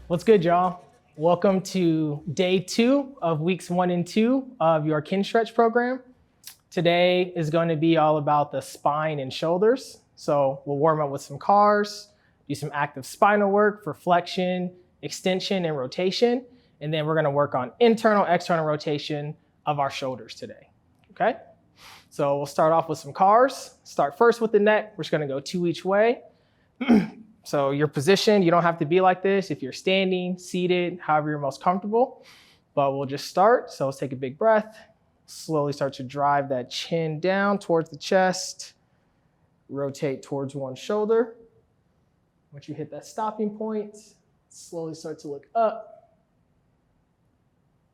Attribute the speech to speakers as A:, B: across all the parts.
A: What's good, y'all? Welcome to day 2 of weeks 1 and 2 of your Kinstretch program. Today is going to be all about the spine and shoulders. So we'll warm up with some cars, do some active spinal work for flexion, extension, and rotation. And then we're going to work on internal, external rotation of our shoulders today. Okay? So we'll start off with some cars. Start first with the neck. We're just going to go 2 each way. So your position, you don't have to be like this if you're standing, seated, however you're most comfortable. But we'll just start. So let's take a big breath. Slowly start to drive that chin down towards the chest. Rotate towards one shoulder. Once you hit that stopping point, slowly start to look up.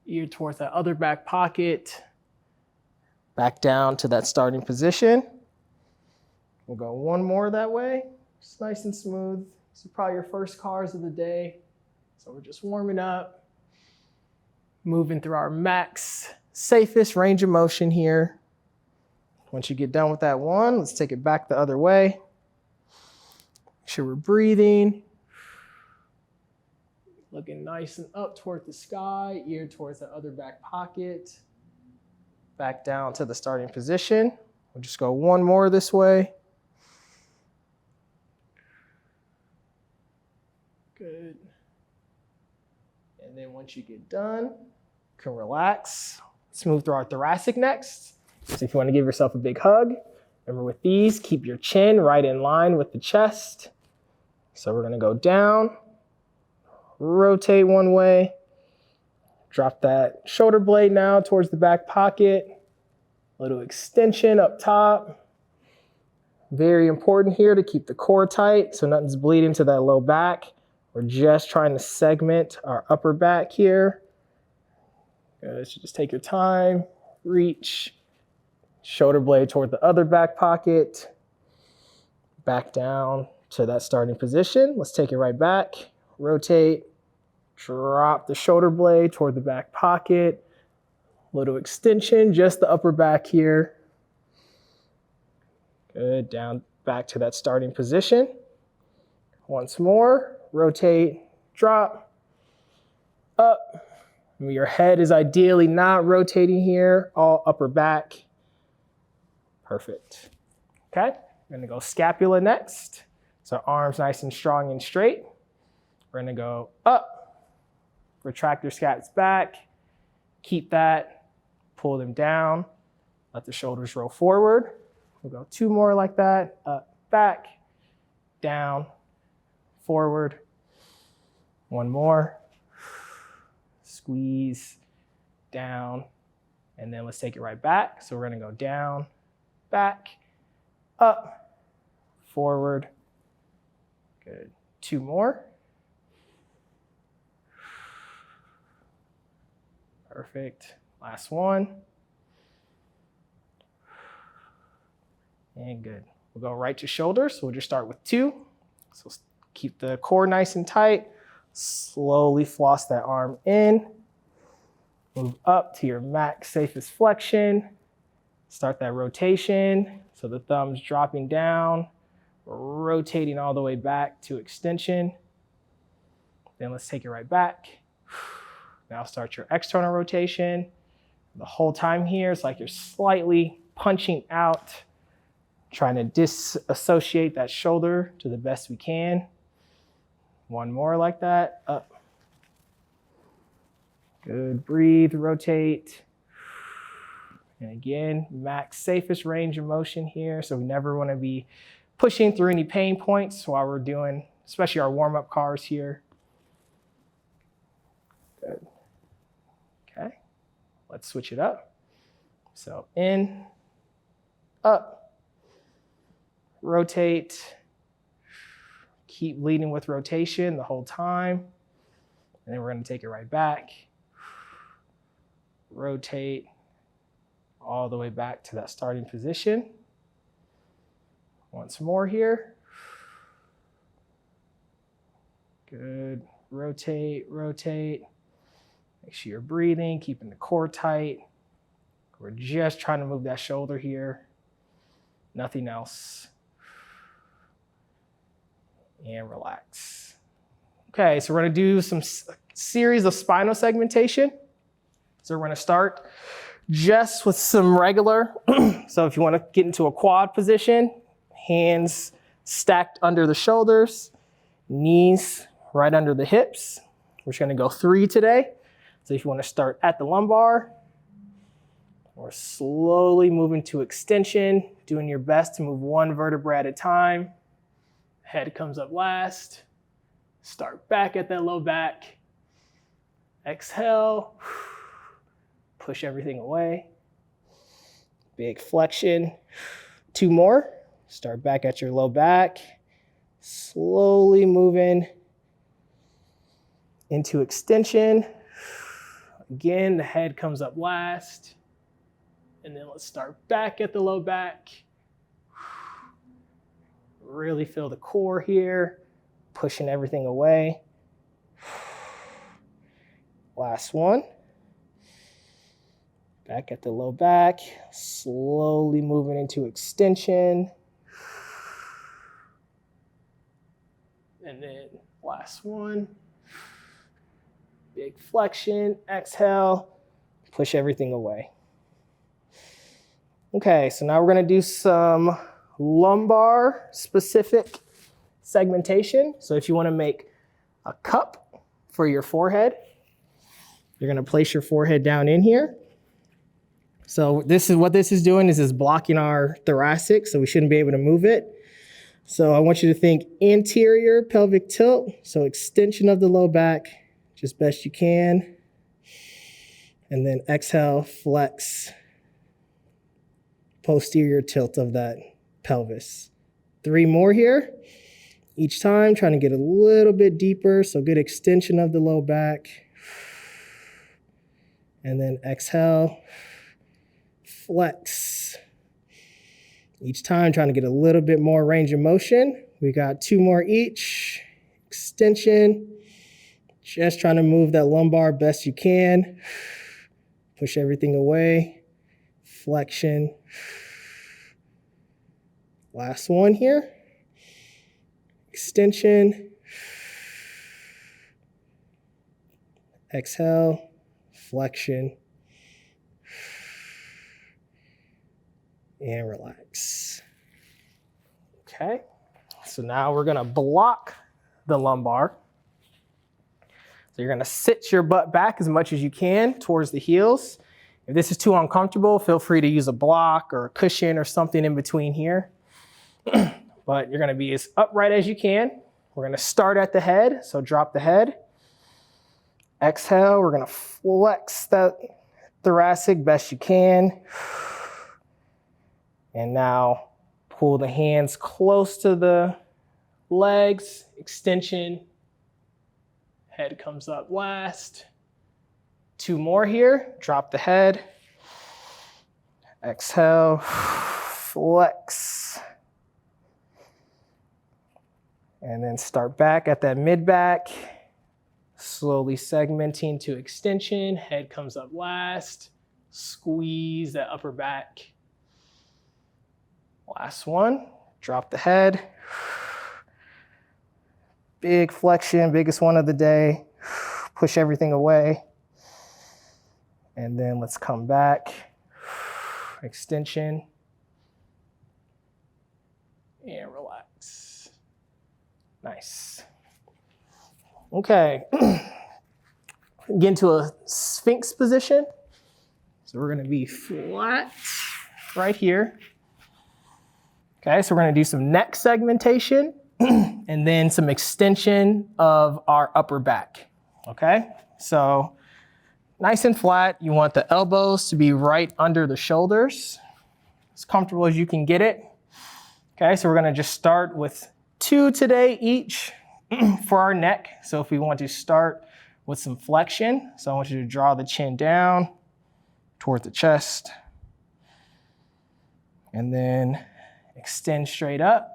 A: Ear towards that other back pocket. Back down to that starting position. We'll go one more that way. Just nice and smooth. This is probably your first cars of the day. So we're just warming up, moving through our max, safest range of motion here. Once you get done with that one, let's take it back the other way. Make sure we're breathing. Looking nice and up toward the sky, ear towards that other back pocket. Back down to the starting position. We'll just go one more this way. Good. And then once you get done, you can relax. Let's move through our thoracic next. So if you want to give yourself a big hug, remember with these, keep your chin right in line with the chest. So we're going to go down, rotate one way, drop that shoulder blade now towards the back pocket, a little extension up top. Very important here to keep the core tight so nothing's bleeding to that low back. We're just trying to segment our upper back here. Good. So just take your time, reach, shoulder blade toward the other back pocket, back down to that starting position. Let's take it right back, rotate, drop the shoulder blade toward the back pocket, little extension, just the upper back here. Good, down back to that starting position. Once more, rotate, drop, up. Your head is ideally not rotating here, all upper back. Perfect. Okay, we're gonna go scapula next. So arms nice and strong and straight. We're gonna go up, retract your scaps back, keep that, pull them down, let the shoulders roll forward. We'll go 2 more like that, up, back, down, forward. One more. Squeeze, down, and then let's take it right back. So we're gonna go down, back, up, forward. Good. 2 more. Perfect. Last one. And good. We'll go right to shoulders. So we'll just start with 2. So keep the core nice and tight. Slowly floss that arm in. Move up to your max safest flexion. Start that rotation. So the thumb's dropping down, rotating all the way back to extension. Then let's take it right back. Now start your external rotation. The whole time here, it's like you're slightly punching out, trying to disassociate that shoulder to the best we can. One more like that, up. Good, breathe, rotate. And again, max safest range of motion here. So we never wanna be pushing through any pain points while we're doing, especially our warm-up cars here. Good, okay. Let's switch it up. So in, up, rotate. Keep leading with rotation the whole time. And then we're gonna take it right back. Rotate all the way back to that starting position. Once more here. Good, rotate, rotate. Make sure you're breathing, keeping the core tight. We're just trying to move that shoulder here. Nothing else. And relax. Okay, so we're gonna do some series of spinal segmentation. So we're gonna start just with some regular. So if you wanna get into a quad position, hands stacked under the shoulders, knees right under the hips. We're just gonna go 3 today. So if you wanna start at the lumbar, or slowly moving to extension, doing your best to move 1 vertebra at a time. Head comes up last. Start back at that low back. Exhale. Push everything away. Big flexion. 2 more. Start back at your low back. Slowly moving into extension. Again, the head comes up last. And then let's start back at the low back. Really feel the core here, pushing everything away. Last one. Back at the low back, slowly moving into extension. And then last one. Big flexion, exhale, push everything away. Okay, so now we're gonna do some lumbar specific segmentation. So if you wanna make a cup for your forehead, you're gonna place your forehead down in here. So this is doing is blocking our thoracic, so we shouldn't be able to move it. So I want you to think anterior pelvic tilt, so extension of the low back, just best you can. And then exhale, flex. Posterior tilt of that pelvis. 3 more here. Each time, trying to get a little bit deeper, so good extension of the low back. And then exhale, flex. Each time, trying to get a little bit more range of motion. We got 2 more each. Extension. Just trying to move that lumbar best you can. Push everything away. Flexion. Last one here. Extension. Exhale. Flexion. And relax. Okay. So now we're gonna block the lumbar. So you're gonna sit your butt back as much as you can towards the heels. If this is too uncomfortable, feel free to use a block or a cushion or something in between here. But you're gonna be as upright as you can. We're gonna start at the head, so drop the head. Exhale, we're gonna flex that thoracic best you can. And now pull the hands close to the legs, extension. Head comes up last. 2 more here, drop the head. Exhale, flex. And then start back at that mid back. Slowly segmenting to extension, head comes up last. Squeeze that upper back. Last one, drop the head. Big flexion, biggest one of the day. Push everything away. And then let's come back. Extension. And relax. Nice. Okay. Get into a sphinx position. So we're gonna be flat right here. Okay, so we're gonna do some neck segmentation and then some extension of our upper back. Okay, so nice and flat. You want the elbows to be right under the shoulders, as comfortable as you can get it. Okay, so we're gonna just start with 2 today each for our neck. So if we want to start with some flexion, so I want you to draw the chin down toward the chest. And then extend straight up.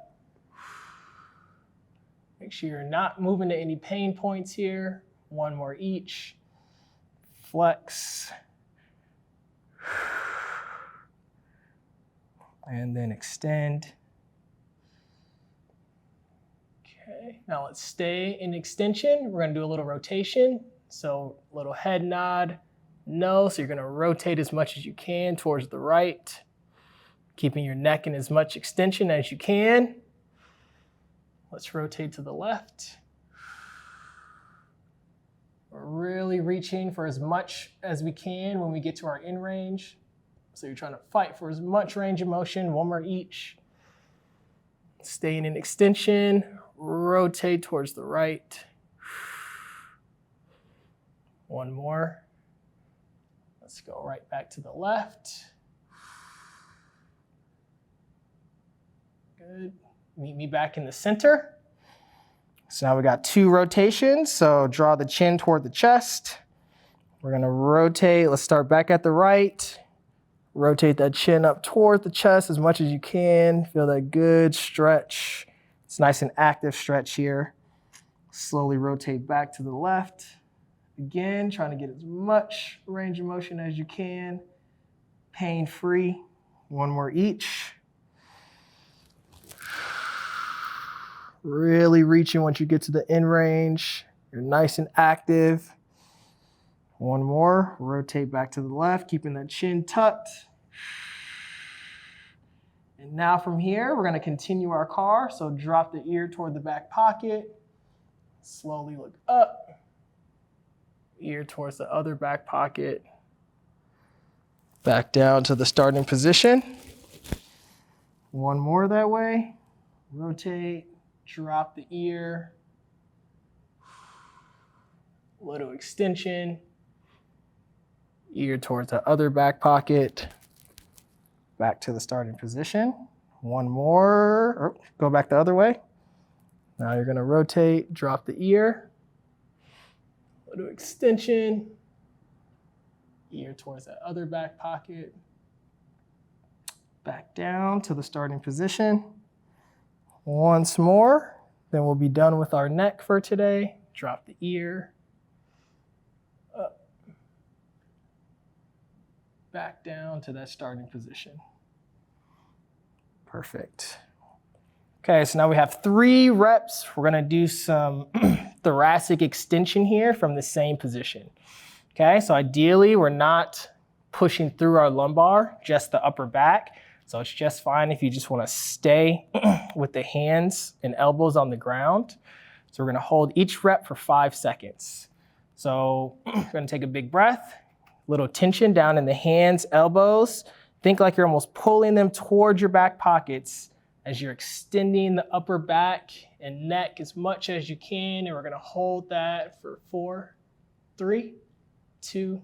A: Make sure you're not moving to any pain points here. 1 more each. Flex. And then extend. Okay. Okay, now let's stay in extension. We're gonna do a little rotation. So little head nod, no. So you're gonna rotate as much as you can towards the right, keeping your neck in as much extension as you can. Let's rotate to the left. We're really reaching for as much as we can when we get to our in range. So you're trying to fight for as much range of motion, one more each. Staying in extension, rotate towards the right. One more. Let's go right back to the left. Good. Meet me back in the center. So now we got 2 rotations. So draw the chin toward the chest. We're gonna rotate. Let's start back at the right. Rotate that chin up toward the chest as much as you can. Feel that good stretch. It's nice and active stretch here. Slowly rotate back to the left. Again, trying to get as much range of motion as you can. Pain-free. One more each. Really reaching once you get to the end range. You're nice and active. One more, rotate back to the left, keeping that chin tucked. And now from here, we're gonna continue our car. So drop the ear toward the back pocket. Slowly look up. Ear towards the other back pocket. Back down to the starting position. One more that way. Rotate, drop the ear. Little extension. Ear towards the other back pocket. Back to the starting position. One more. Oh, go back the other way. Now you're gonna rotate, drop the ear. Little extension. Ear towards that other back pocket. Back down to the starting position. Once more, then we'll be done with our neck for today. Drop the ear. Up. Back down to that starting position. Perfect. Okay, so now we have 3 reps. We're gonna do some thoracic extension here from the same position. Okay, so ideally we're not pushing through our lumbar, just the upper back. So it's just fine if you just wanna stay with the hands and elbows on the ground. So we're gonna hold each rep for 5 seconds. So we're gonna take a big breath, little tension down in the hands, elbows. Think like you're almost pulling them towards your back pockets as you're extending the upper back and neck as much as you can. And we're gonna hold that for 4, 3, 2,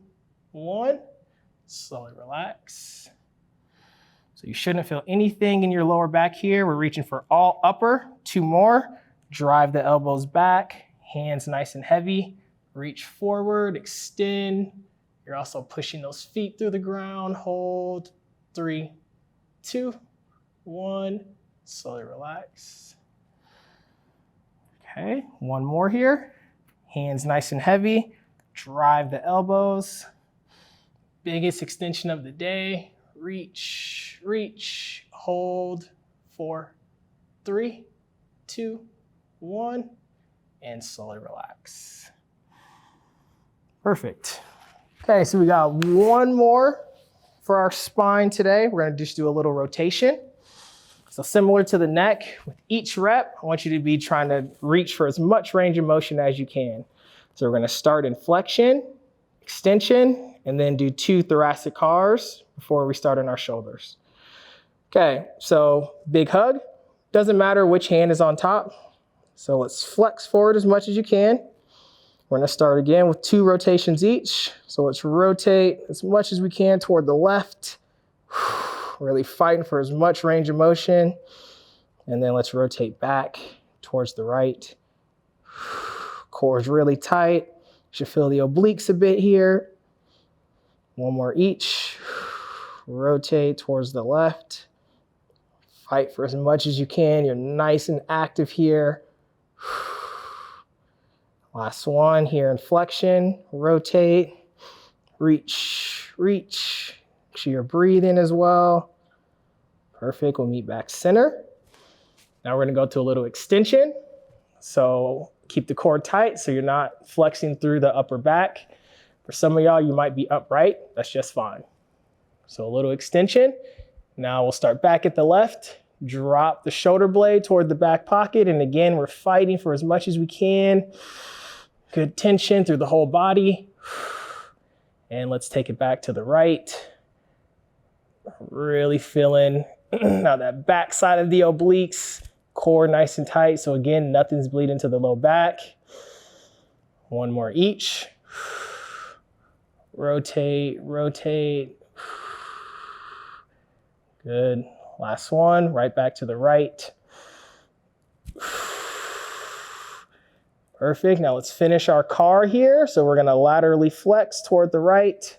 A: 1. Slowly relax. So you shouldn't feel anything in your lower back here. We're reaching for all upper. 2 more. Drive the elbows back, hands nice and heavy. Reach forward, extend. You're also pushing those feet through the ground. Hold, 3, 2, 1. Slowly relax. Okay, one more here. Hands nice and heavy. Drive the elbows. Biggest extension of the day. Reach, reach, hold, 4, 3, 2, 1, and slowly relax. Perfect. Okay, so we got one more for our spine today. We're gonna just do a little rotation. So similar to the neck, with each rep, I want you to be trying to reach for as much range of motion as you can. So we're gonna start in flexion, extension, and then do 2 thoracic cars before we start on our shoulders. Okay, so big hug. Doesn't matter which hand is on top. So let's flex forward as much as you can. We're gonna start again with 2 rotations each. So let's rotate as much as we can toward the left. Really fighting for as much range of motion. And then let's rotate back towards the right. Core is really tight. You should feel the obliques a bit here. One more each. Rotate towards the left. Fight for as much as you can. You're nice and active here. Last one here in flexion. Rotate, reach, reach. Make sure you're breathing as well. Perfect, we'll meet back center. Now we're gonna go to a little extension. So keep the core tight so you're not flexing through the upper back. For some of y'all, you might be upright. That's just fine. So a little extension. Now we'll start back at the left. Drop the shoulder blade toward the back pocket. And again, we're fighting for as much as we can. Good tension through the whole body. And let's take it back to the right. Really feeling now that back side of the obliques, core nice and tight. So again, nothing's bleeding to the low back. One more each. Rotate, rotate. Good. Last one, right back to the right. Perfect. Now let's finish our car here. So we're going to laterally flex toward the right,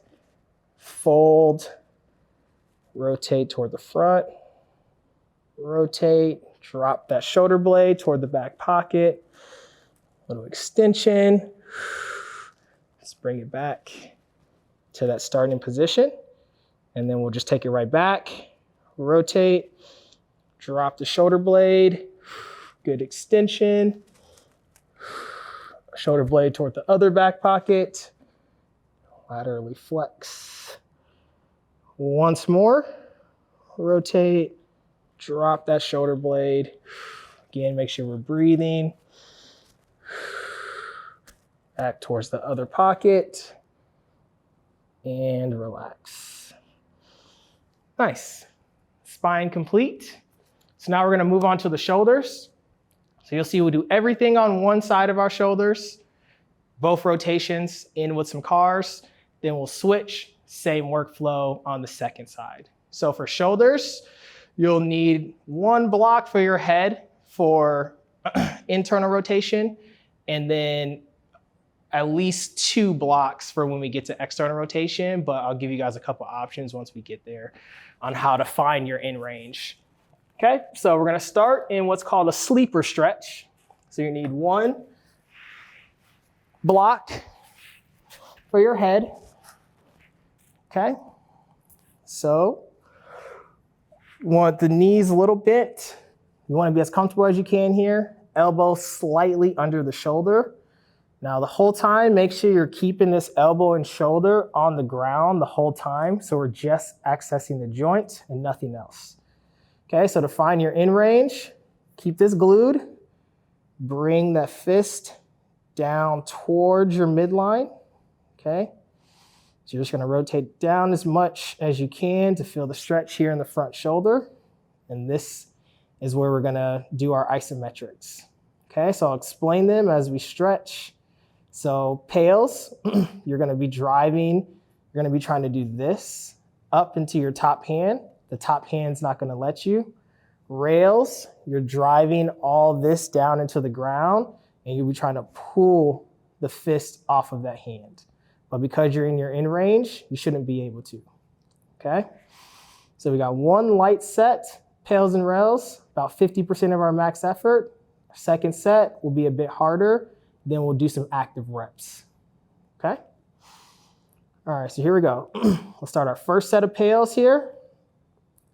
A: fold, rotate toward the front, rotate, drop that shoulder blade toward the back pocket, little extension. Let's bring it back to that starting position. And then we'll just take it right back, rotate, drop the shoulder blade, good extension, shoulder blade toward the other back pocket, laterally flex. Once more, rotate, drop that shoulder blade. Again, make sure we're breathing. Back towards the other pocket and relax. Nice. Spine complete. So now we're going to move on to the shoulders. So you'll see we'll do everything on one side of our shoulders, both rotations in with some cars. Then we'll switch, same workflow on the second side. So for shoulders, you'll need one block for your head for internal rotation, and then at least 2 blocks for when we get to external rotation, but I'll give you guys a couple options once we get there on how to find your in range. Okay, so we're gonna start in what's called a sleeper stretch. So you need one block for your head. Okay, so you want the knees a little bent. You wanna be as comfortable as you can here. Elbow slightly under the shoulder. Now the whole time, make sure you're keeping this elbow and shoulder on the ground the whole time. So we're just accessing the joint and nothing else. Okay, so to find your in range, keep this glued. Bring that fist down towards your midline. Okay, so you're just gonna rotate down as much as you can to feel the stretch here in the front shoulder. And this is where we're gonna do our isometrics. Okay, so I'll explain them as we stretch. So pails, you're gonna be driving, you're gonna be trying to do this up into your top hand. The top hand's not gonna let you. Rails, you're driving all this down into the ground and you'll be trying to pull the fist off of that hand. But because you're in your in range, you shouldn't be able to, okay? So we got one light set, pails and rails, about 50% of our max effort. Second set will be a bit harder. Then we'll do some active reps, okay? All right, so here we go. Let's start our first set of pails here.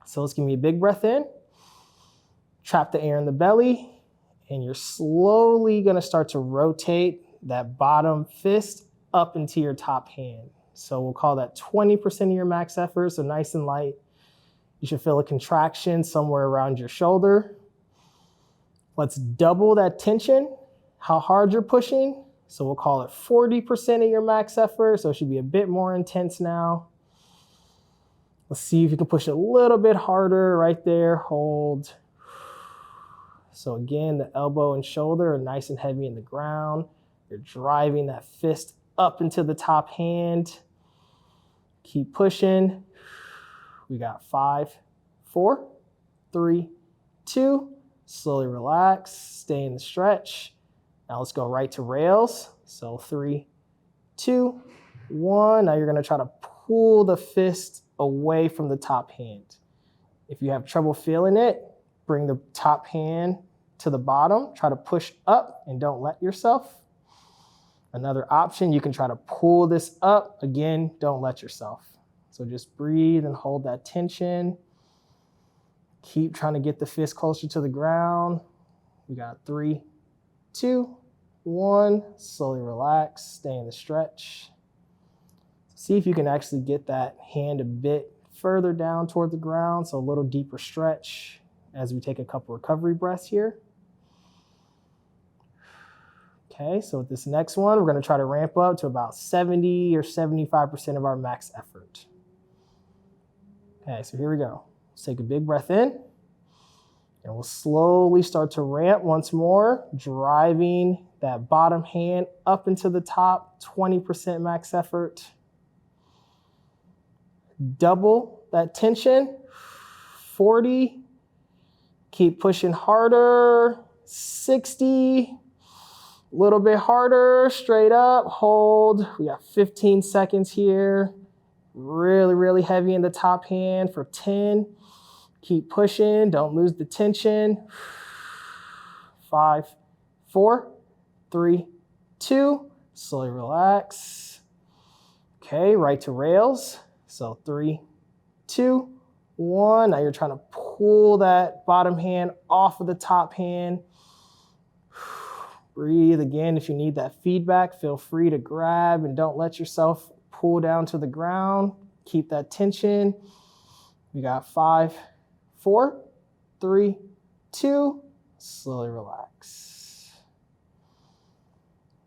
A: So let's give me a big breath in. Trap the air in the belly, and you're slowly gonna start to rotate that bottom fist up into your top hand. So we'll call that 20% of your max effort, so nice and light. You should feel a contraction somewhere around your shoulder. Let's double that tension, how hard you're pushing. So we'll call it 40% of your max effort, so it should be a bit more intense now. Let's see if you can push a little bit harder right there, hold. So again, the elbow and shoulder are nice and heavy in the ground. You're driving that fist up into the top hand. Keep pushing. We got 5, 4, 3, 2. Slowly relax, stay in the stretch. Now let's go right to rails. So 3, 2, 1. Now you're gonna try to pull the fist away from the top hand. If you have trouble feeling it, bring the top hand to the bottom. Try to push up and don't let yourself. Another option, you can try to pull this up. Again, don't let yourself. So just breathe and hold that tension. Keep trying to get the fist closer to the ground. We got 3, 2, 1. Slowly relax, stay in the stretch. See if you can actually get that hand a bit further down toward the ground, so a little deeper stretch as we take a couple recovery breaths here. Okay, so with this next one, we're going to try to ramp up to about 70 or 75% of our max effort. Okay, so here we go. Let's take a big breath in, and we'll slowly start to ramp once more, driving that bottom hand up into the top, 20% max effort. Double that tension, 40. Keep pushing harder, 60. A little bit harder, straight up, hold. We got 15 seconds here. Really, really heavy in the top hand for 10. Keep pushing, don't lose the tension. 5, 4, 3, 2. Slowly relax. Okay, right to rails. So 3, 2, 1. Now you're trying to pull that bottom hand off of the top hand. Breathe again. If you need that feedback, feel free to grab and don't let yourself pull down to the ground. Keep that tension. We got 5, 4, 3, 2. Slowly relax.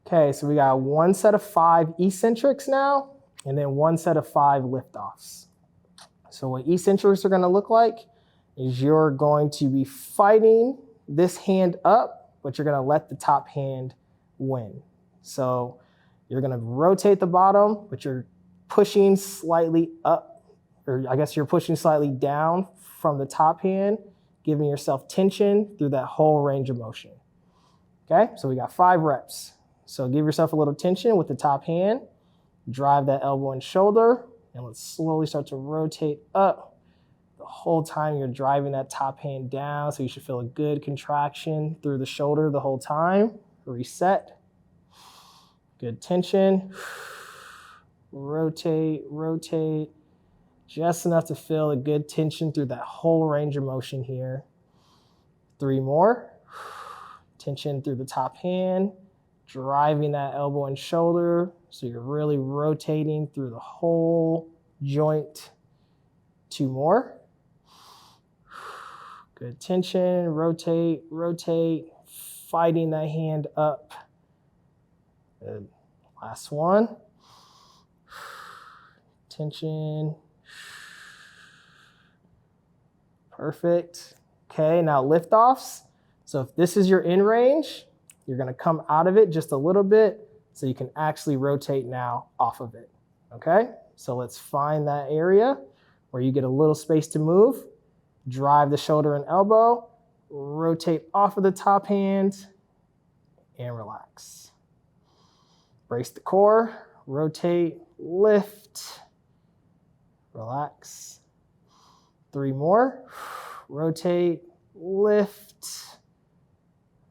A: Okay, so we got one set of 5 eccentrics now, and then one set of 5 liftoffs. So what eccentrics are going to look like is you're going to be fighting this hand up, but you're going to let the top hand win. So you're going to rotate the bottom, but you're pushing slightly up, or I guess you're pushing slightly down from the top hand, giving yourself tension through that whole range of motion. Okay, so we got 5 reps. So give yourself a little tension with the top hand, drive that elbow and shoulder, and let's slowly start to rotate up. The whole time you're driving that top hand down, so you should feel a good contraction through the shoulder the whole time. Reset. Good tension. Rotate, rotate. Just enough to feel a good tension through that whole range of motion here. 3 more. Tension through the top hand, driving that elbow and shoulder, so you're really rotating through the whole joint. 2 more. Good tension, rotate, rotate, fighting that hand up. Good. Last one. Tension. Perfect. Okay, now liftoffs. So if this is your in range, you're gonna come out of it just a little bit so you can actually rotate now off of it, okay? So let's find that area where you get a little space to move. Drive the shoulder and elbow, rotate off of the top hand, and relax. Brace the core, rotate, lift, relax. 3 more, rotate, lift,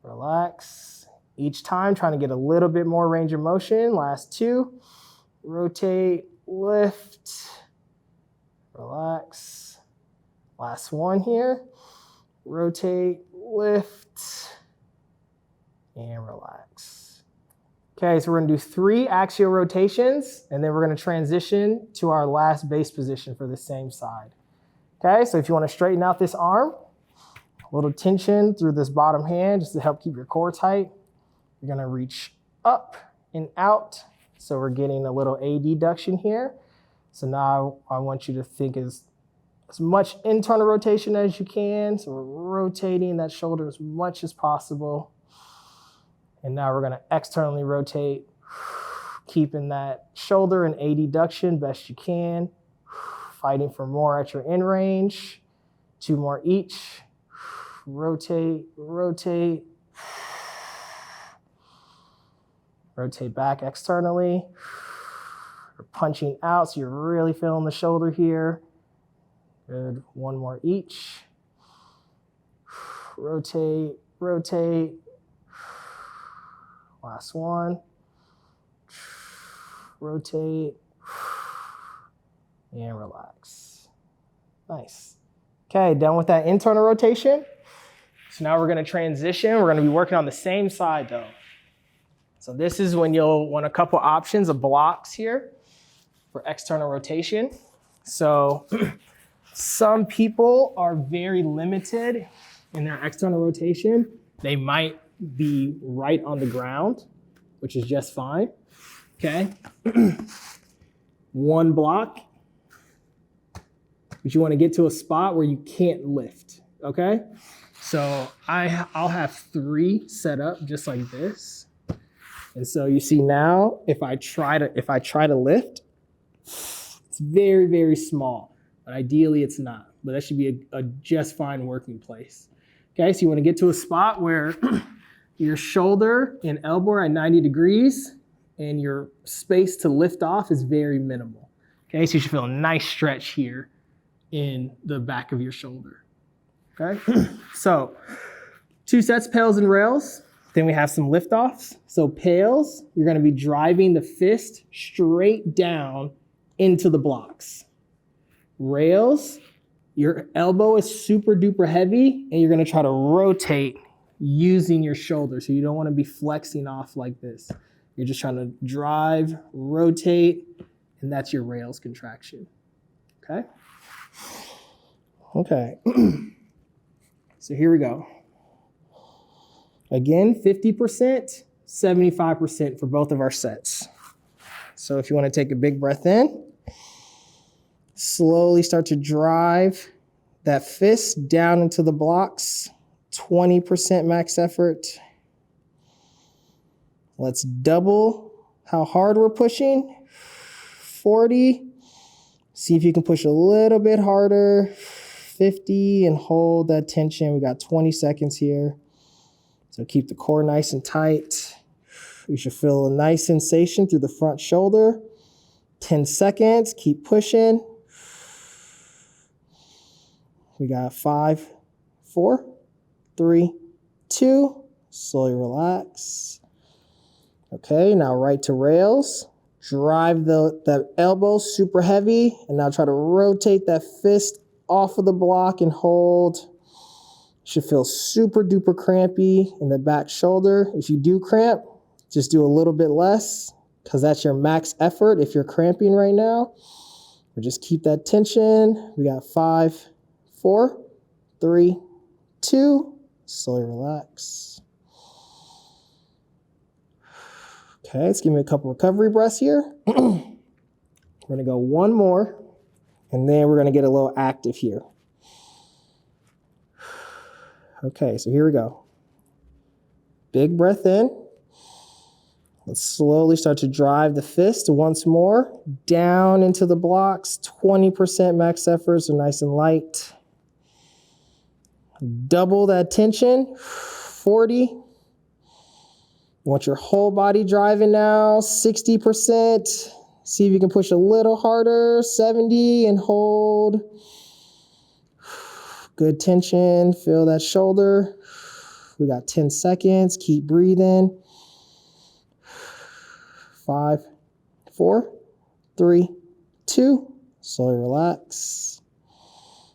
A: relax. Each time trying to get a little bit more range of motion. Last 2, rotate, lift, relax. Last one here, rotate, lift, and relax. Okay, so we're gonna do 3 axial rotations, and then we're gonna transition to our last base position for the same side. Okay, so if you wanna straighten out this arm, a little tension through this bottom hand just to help keep your core tight. You're gonna reach up and out. So we're getting a little adduction here. So now I want you to think as much internal rotation as you can. So we're rotating that shoulder as much as possible. And now we're gonna externally rotate, keeping that shoulder and adduction best you can. Fighting for more at your in range. 2 more each. Rotate, rotate. Rotate back externally. You're punching out, so you're really feeling the shoulder here. Good, 1 more each. Rotate, rotate. Last one. Rotate. And relax. Nice. Okay, done with that internal rotation. So now we're gonna transition. We're gonna be working on the same side though. So this is when you'll want a couple options of blocks here for external rotation. So some people are very limited in their external rotation. They might be right on the ground, which is just fine, okay? One block, but you wanna get to a spot where you can't lift, okay? So I'll have 3 set up just like this. And so you see now, if I try to lift, it's very, very small, but ideally it's not. But that should be a just fine working place. Okay, so you want to get to a spot where your shoulder and elbow are at 90 degrees and your space to lift off is very minimal. Okay, so you should feel a nice stretch here in the back of your shoulder. Okay, so 2 sets, pails and rails. Then we have some lift-offs. So pails, you're gonna be driving the fist straight down into the blocks. Rails, your elbow is super duper heavy and you're gonna try to rotate using your shoulder. So you don't wanna be flexing off like this. You're just trying to drive, rotate, and that's your rails contraction, okay? Okay, so here we go. Again, 50%, 75% for both of our sets. So if you want to take a big breath in, slowly start to drive that fist down into the blocks, 20% max effort. Let's double how hard we're pushing, 40. See if you can push a little bit harder, 50, and hold that tension. We got 20 seconds here. So keep the core nice and tight. You should feel a nice sensation through the front shoulder. 10 seconds, keep pushing. We got 5, 4, 3, 2, slowly relax. Okay, now right to rails. Drive the elbow super heavy, and now try to rotate that fist off of the block and hold. Should feel super duper crampy in the back shoulder. If you do cramp, just do a little bit less because that's your max effort if you're cramping right now. Or just keep that tension. We got 5, 4, 3, 2, slowly relax. Okay, let's give me a couple recovery breaths here. We're gonna go one more, and then we're gonna get a little active here. Okay, so here we go. Big breath in. Let's slowly start to drive the fist once more down into the blocks, 20% max effort, so nice and light. Double that tension, 40. You want your whole body driving now, 60%. See if you can push a little harder, 70, and hold. Good tension, feel that shoulder. We got 10 seconds, keep breathing. 5, 4, 3, 2, slowly relax.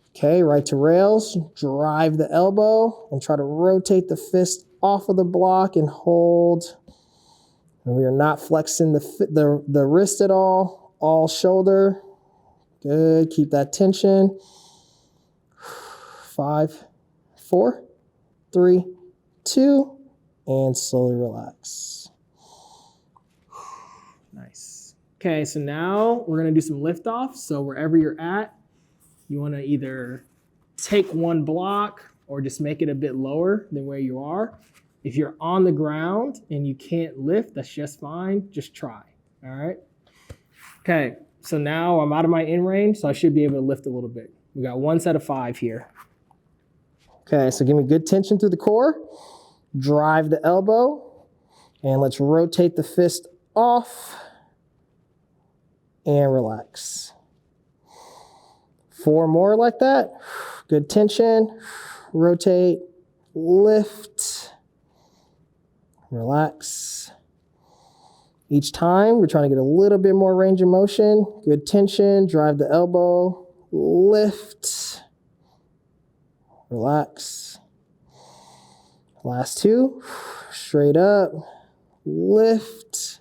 A: Okay, right to rails, drive the elbow and try to rotate the fist off of the block and hold. And we are not flexing the wrist at all shoulder. Good, keep that tension. 5, 4, 3, 2, and slowly relax. Nice. Okay, so now we're gonna do some lift off. So wherever you're at, you wanna either take one block or just make it a bit lower than where you are. If you're on the ground and you can't lift, that's just fine, just try, all right? Okay, so now I'm out of my in range, so I should be able to lift a little bit. We got 1 set of 5 here. Okay, so give me good tension through the core. Drive the elbow, and let's rotate the fist off and relax. 4 more like that. Good tension. Rotate, lift, relax. Each time, we're trying to get a little bit more range of motion. Good tension, drive the elbow, lift, relax. Last two. Straight up. Lift.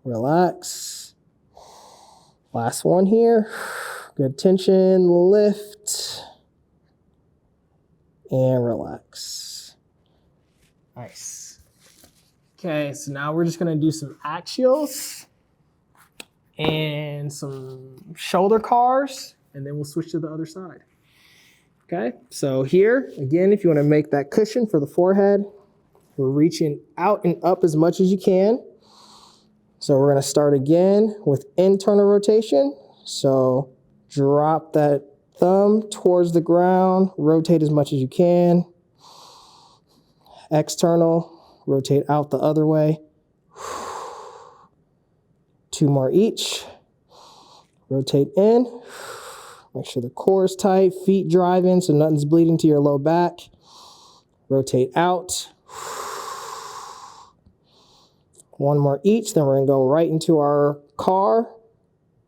A: Relax. Last one here. Good tension. Lift. And relax. Nice. Okay, so now we're just gonna do some axials and some shoulder cars, and then we'll switch to the other side. Okay, so here, again, if you wanna make that cushion for the forehead, we're reaching out and up as much as you can. So we're gonna start again with internal rotation. So drop that thumb towards the ground, rotate as much as you can. External, rotate out the other way. 2 more each. Rotate in. Make sure the core is tight, feet driving so nothing's bleeding to your low back. Rotate out. 1 more each, then we're gonna go right into our car.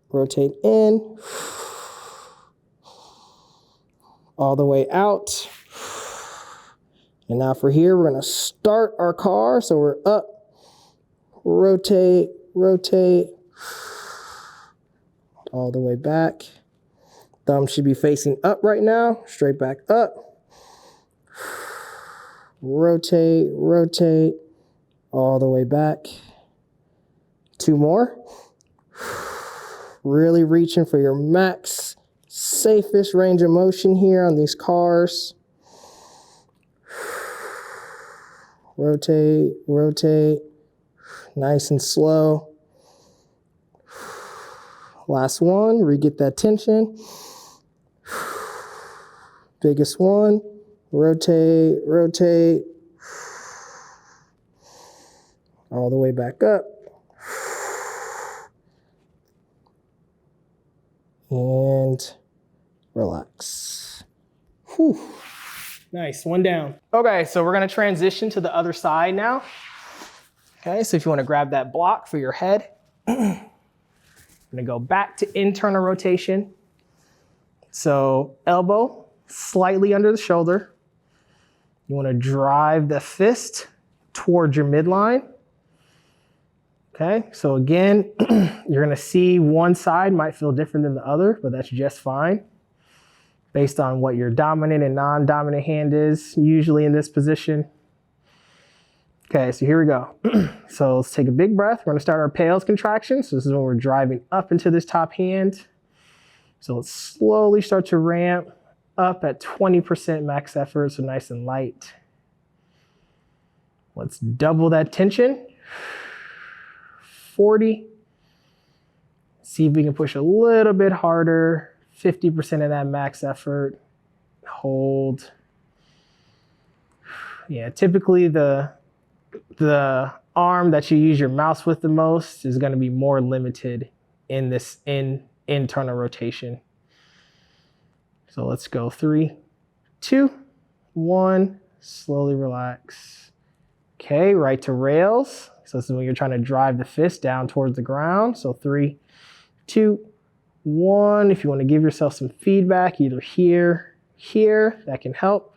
A: Rotate in. All the way out. And now for here, we're gonna start our car. So we're up, rotate, rotate, all the way back. Thumb should be facing up right now, straight back up. Rotate, rotate, all the way back. 2 more. Really reaching for your max, safest range of motion here on these cars. Rotate, rotate, nice and slow. Last one, re-get that tension. Biggest one, rotate, rotate, all the way back up. And relax. Whew. Nice, 1 down. Okay, so we're gonna transition to the other side now. Okay, so if you wanna grab that block for your head, I'm gonna go back to internal rotation. So elbow slightly under the shoulder. You wanna drive the fist towards your midline. Okay, so again, you're gonna see one side might feel different than the other, but that's just fine, based on what your dominant and non-dominant hand is, usually in this position. Okay, so here we go. So let's take a big breath. We're gonna start our pales contraction. So this is when we're driving up into this top hand. So let's slowly start to ramp up at 20% max effort, so nice and light. Let's double that tension. 40. See if we can push a little bit harder. 50% of that max effort. Hold. Yeah, typically the arm that you use your mouse with the most is going to be more limited in this internal rotation. So let's go 3, 2, 1. Slowly relax. Okay, right to rails. So this is when you're trying to drive the fist down towards the ground. So 3, 2, 1. If you want to give yourself some feedback, either here, that can help.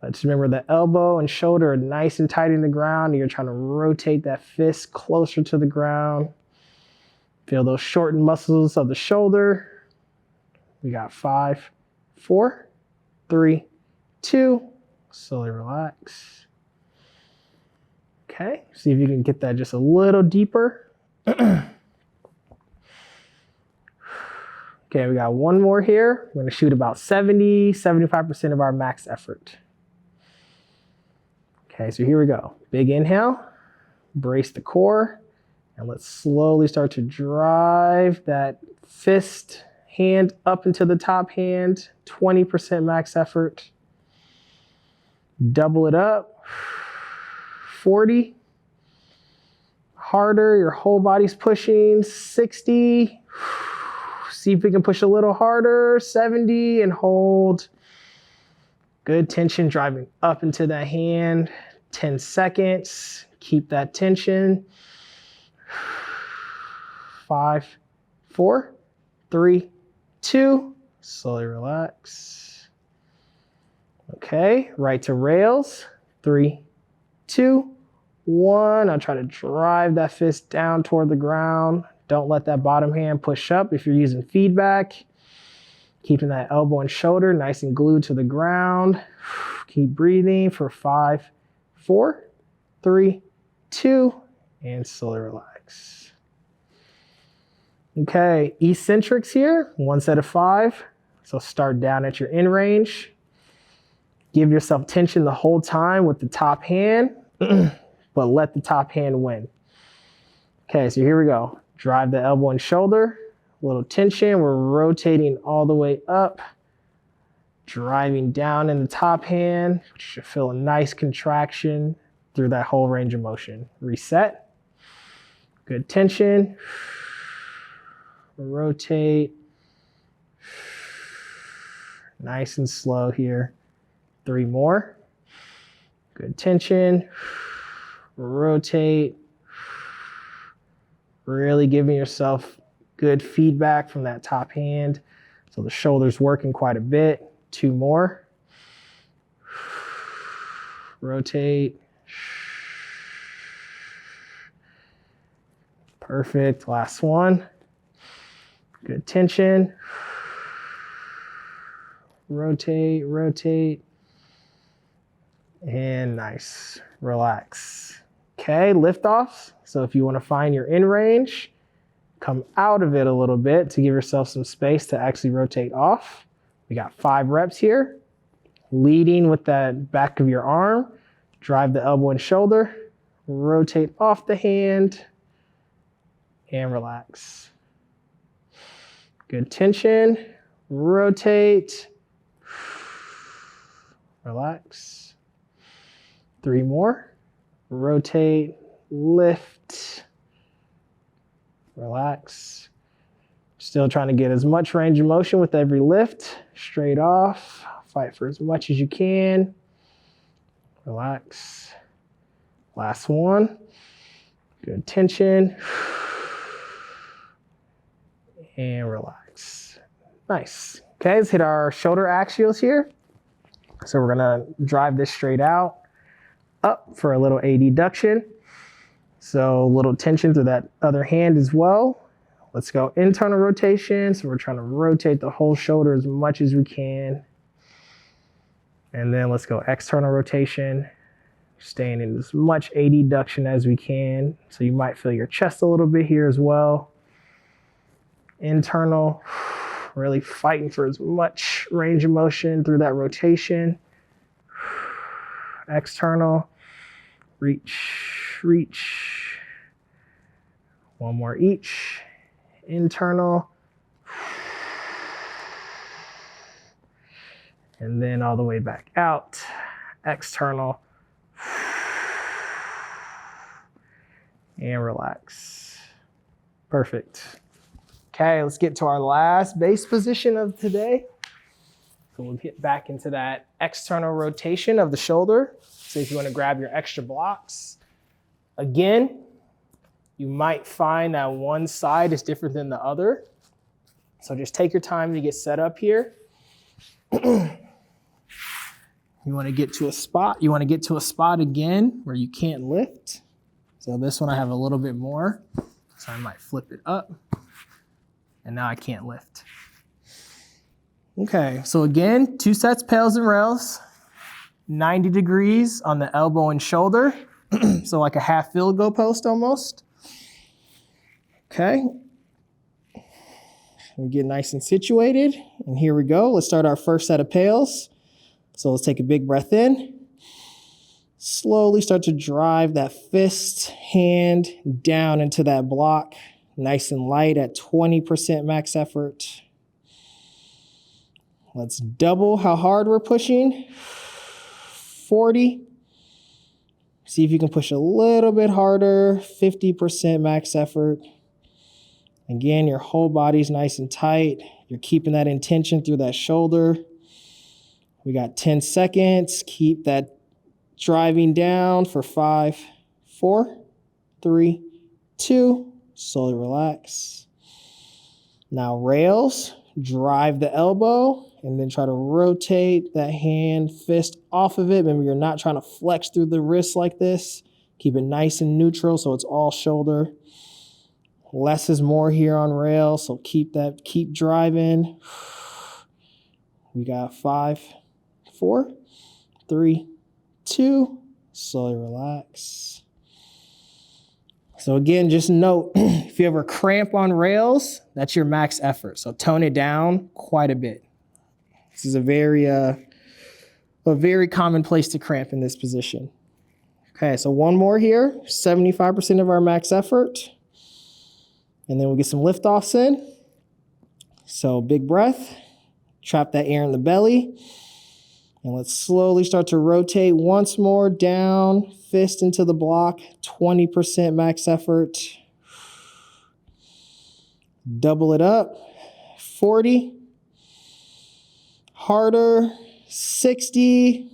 A: But just remember the elbow and shoulder are nice and tight in the ground. And you're trying to rotate that fist closer to the ground. Feel those shortened muscles of the shoulder. We got 5, 4, 3, 2. Slowly relax. Okay, see if you can get that just a little deeper. Okay, we got 1 more here. We're gonna shoot about 70, 75% of our max effort. Okay, so here we go. Big inhale, brace the core, and let's slowly start to drive that fist hand up into the top hand, 20% max effort. Double it up. 40. Harder, your whole body's pushing. 60. See if we can push a little harder. 70 and hold. Good tension driving up into that hand. 10 seconds. Keep that tension. 5, 4, 3, 2. Slowly relax. Okay, right to rails. 3, 2, 1. I'll try to drive that fist down toward the ground. Don't let that bottom hand push up if you're using feedback. Keeping that elbow and shoulder nice and glued to the ground. Keep breathing for 5, 4, 3, 2, and slowly relax. Okay, eccentrics here, 1 set of 5. So start down at your in range. Give yourself tension the whole time with the top hand, but let the top hand win. Okay, so here we go. Drive the elbow and shoulder, a little tension. We're rotating all the way up, driving down in the top hand. You should feel a nice contraction through that whole range of motion. Reset. Good tension. Rotate. Nice and slow here. 3 more. Good tension. Rotate. Really giving yourself good feedback from that top hand. So the shoulder's working quite a bit. 2 more. Rotate. Perfect. Last one. Good tension. Rotate, rotate. And nice. Relax. Okay, liftoffs. So if you want to find your in range, come out of it a little bit to give yourself some space to actually rotate off. We got 5 reps here. Leading with that back of your arm. Drive the elbow and shoulder. Rotate off the hand. And relax. Good tension. Rotate. Relax. 3 more. Rotate. Lift. Relax. Still trying to get as much range of motion with every lift. Straight off. Fight for as much as you can. Relax. Last one. Good tension. And relax. Nice. Okay, let's hit our shoulder axials here. So we're gonna drive this straight out, up for a little adduction. So a little tension through that other hand as well. Let's go internal rotation. So we're trying to rotate the whole shoulder as much as we can. And then let's go external rotation, staying in as much adduction as we can. So you might feel your chest a little bit here as well. Internal, really fighting for as much range of motion through that rotation. External, reach, reach. 1 more each. Internal. And then all the way back out. External. And relax. Perfect. Okay, let's get to our last base position of today. So we'll get back into that external rotation of the shoulder. So if you want to grab your extra blocks. Again, you might find that one side is different than the other. So just take your time to get set up here. You want to get to a spot. You want to get to a spot again where you can't lift. So this one I have a little bit more. So I might flip it up. And now I can't lift. Okay, so again, 2 sets, pails and rails. 90 degrees on the elbow and shoulder. So like a half field goal post almost. Okay. We get nice and situated. And here we go. Let's start our first set of pails. So let's take a big breath in. Slowly start to drive that fist, hand down into that block. Nice and light at 20% max effort. Let's double how hard we're pushing. 40. See if you can push a little bit harder. 50% max effort. Again, your whole body's nice and tight. You're keeping that intention through that shoulder. We got 10 seconds. Keep that driving down for 5, 4, 3, 2. Slowly relax. Now rails, drive the elbow,
B: and then try to rotate that hand, fist off of it. Remember, you're not trying to flex through the wrist like this. Keep it nice and neutral so it's all shoulder. Less is more here on rail, so keep driving. We got 5, 4, 3, 2, slowly relax. So again, just note, if you ever cramp on rails, that's your max effort. So tone it down quite a bit. This is a very common place to cramp in this position. Okay, so one more here, 75% of our max effort. And then we'll get some liftoffs in. So big breath, trap that air in the belly. And let's slowly start to rotate once more down, fist into the block, 20% max effort. Double it up, 40. Harder, 60.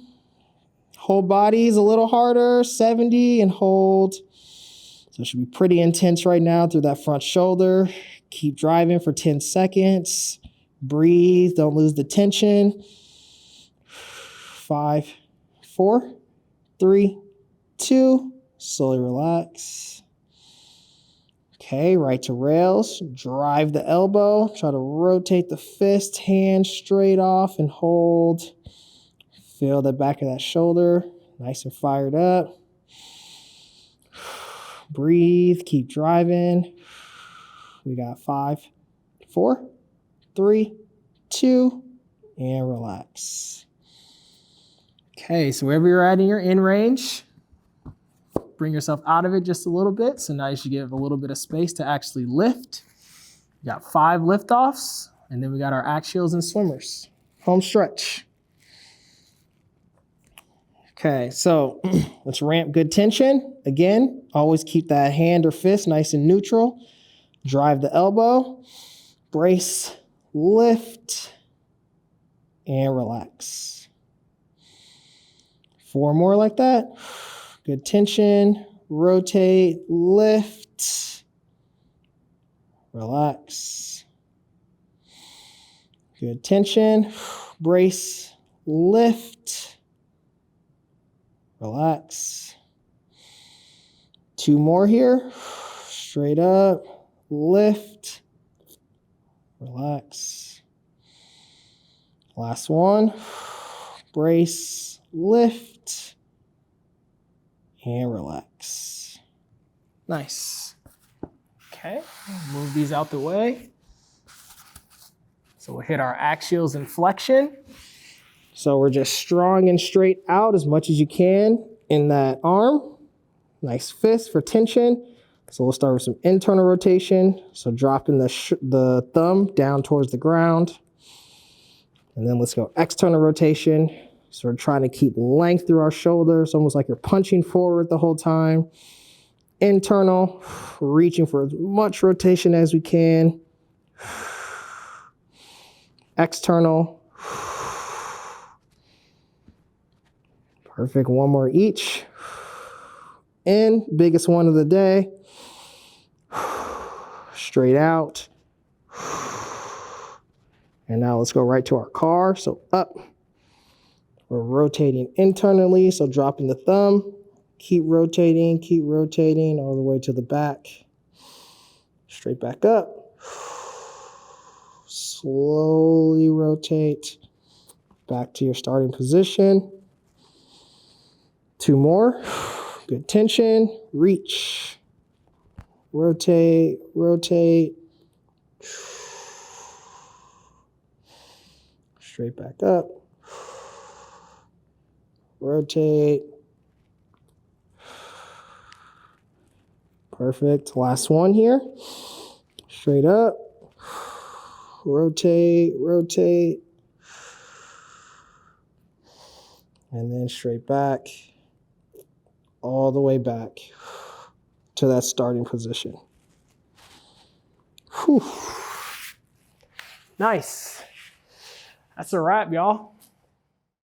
B: Whole body's a little harder, 70, and hold. So it should be pretty intense right now through that front shoulder. Keep driving for 10 seconds. Breathe, don't lose the tension. 5, 4, 3, 2, slowly relax. Okay, right to rails. Drive the elbow. Try to rotate the fist, hand straight off and hold. Feel the back of that shoulder, nice and fired up. Breathe, keep driving. We got 5, 4, 3, 2, and relax. Okay, so wherever you're at in your in range, bring yourself out of it just a little bit. So now you should give a little bit of space to actually lift. We got 5 liftoffs, and then we got our axials and swimmers. Home stretch. Okay, so let's ramp good tension. Again, always keep that hand or fist nice and neutral. Drive the elbow, brace, lift, and relax. 4 more like that. Good tension, rotate, lift, relax. Good tension, brace, lift, relax. 2 more here. Straight up, lift, relax. Last one. Brace, lift, and relax. Nice. Okay, move these out the way. So we'll hit our axials and flexion. So we're just strong and straight out as much as you can in that arm. Nice fist for tension. So we'll start with some internal rotation. So dropping the thumb down towards the ground. And then let's go external rotation. So we're trying to keep length through our shoulders, almost like you're punching forward the whole time. Internal, reaching for as much rotation as we can. External. Perfect, 1 more each. In, biggest one of the day. Straight out. And now let's go right to our car. So up. We're rotating internally, so dropping the thumb. Keep rotating all the way to the back. Straight back up. Slowly rotate back to your starting position. 2 more. Good tension. Reach. Rotate, rotate. Straight back up. Rotate. Perfect. Last one here. Straight up. Rotate, rotate. And then straight back. All the way back to that starting position. Whew. Nice. That's a wrap, y'all.